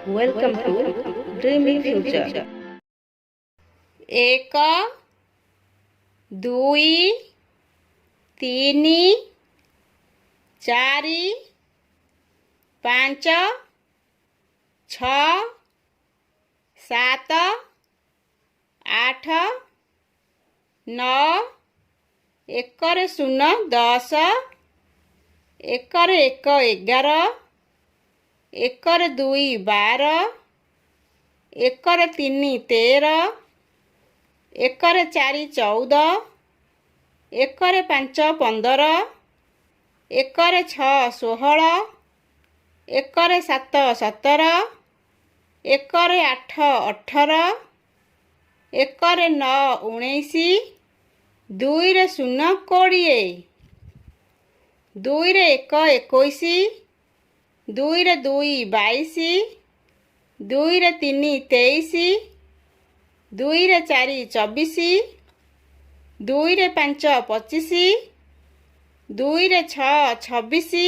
Welcome to Dreamy Future. ଏକ ଦୁଇ ତିନି ଚାରି ପାଞ୍ଚ ଛଅ ସାତ ଆଠ ନଅ ଏକରେ ଶୂନ 10 ଏକରେ 1 11 ଏକରେ 2 12 ଏକରେ 3 13 ଏକରେ 4 14 ଏକରେ 5 15 ଏକରେ 6 16 ଏକରେ 7 17 ଏକରେ 8 18 ଏକରେ 9 19 ଦୁଇରେ 0 20 ଦୁଇରେ 1 21 ଦୁଇରେ 2 22 ଦୁଇରେ 3 23 ଦୁଇରେ 4 24 ଦୁଇରେ 5 25 ଦୁଇରେ 6 26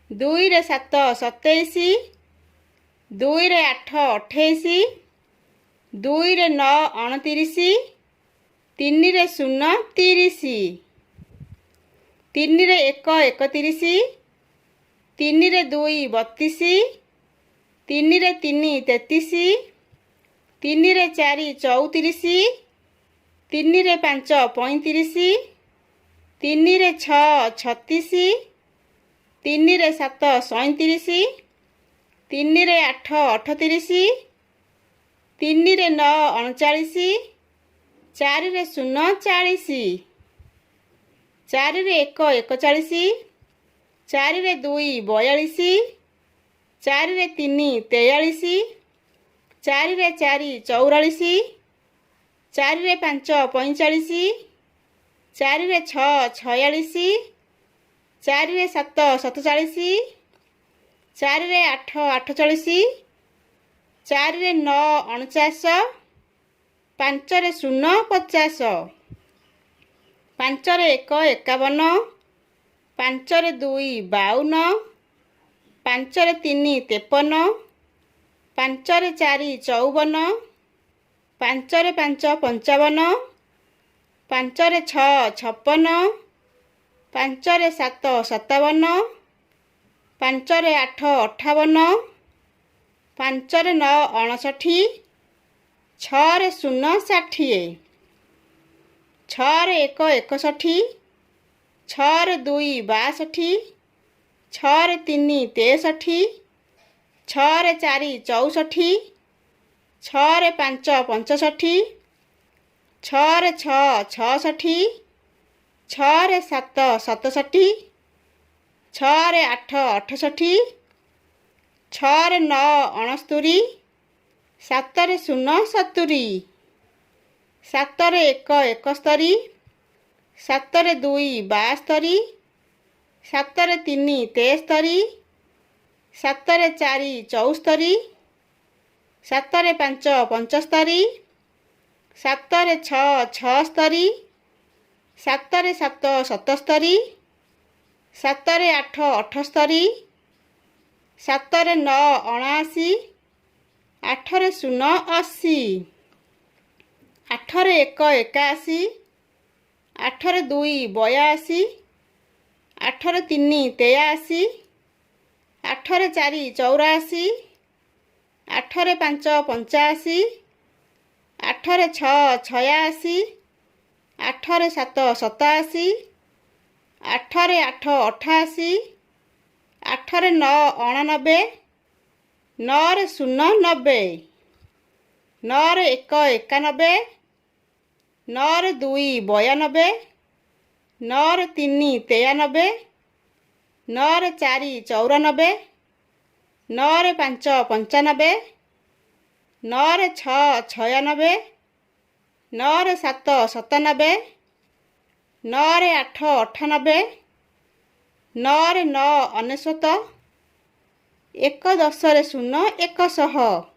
ଦୁଇରେ 7 27 ଦୁଇରେ 8 28 ଦୁଇରେ 9 29 ତିନିରେ 0 30 ତିନିରେ 1 31 ତିନିରେ 2 32 ତିନିରେ 3 33 ତିନିରେ 4 34 ତିନିରେ 5 35 ତିନିରେ 6 36 ତିନିରେ 7 37 ତିନିରେ 8 38 ତିନିରେ 9 39 ଚାରିରେ 0 40 ଚାରିରେ 1 41 ଚାରିରେ 2 42 ଚାରିରେ 3 43 ଚାରିରେ 4 44 ଚାରିରେ 5 45 ଚାରିରେ 6 46 ଚାରିରେ 7 47 ଚାରିରେ 8 48 ଚାରିରେ 9 49 ପାଞ୍ଚରେ 0 50 ପାଞ୍ଚରେ 1 51 ପାଞ୍ଚରେ 2 52 ପାଞ୍ଚରେ 3 53 ପାଞ୍ଚରେ 4 54 ପାଞ୍ଚରେ 5 55 ପାଞ୍ଚରେ 6 56 ପାଞ୍ଚରେ 7 57 ପାଞ୍ଚରେ 8 58 ପାଞ୍ଚରେ 9 59 ଛଅରେ 0 60 ଛଅରେ 1 61 ଛଅରେ 2 62 ଛଅରେ 3 63 ଛଅରେ 4 64 ଛଅରେ 5 65 ଛଅରେ 6 66 ଛଅରେ 7 67 ଛଅରେ 8 68 ଛଅରେ 9 69 ସାତରେ 0 70 ସାତରେ 1 71 ସାତରେ 2 72 ସାତରେ 3 73 ସାତରେ 4 74 ସାତରେ 5 75 ସାତରେ 6 76 ସାତରେ 7 77 ସାତରେ 8 78 ସାତରେ 9 79 ଆଠରେ 0 80 ଆଠରେ 1 81 ଆଠରେ 2 82 ଆଠରେ 3 83 ଆଠରେ 4 84 ଆଠରେ 5 85 ଆଠରେ 6 86 ଆଠରେ 7 87 ଆଠରେ 8 88 ଆଠରେ 9 89 9ରେ 0 90 9ରେ 1 91 9ରେ 2 92 9ରେ 3 93 9ରେ 4 94 9ରେ 5 95 9ରେ 6 96 9ରେ 7 97 9ରେ 8 98 9ରେ 9 ଅନେଶ୍ୱତ 1 10ରେ 0 100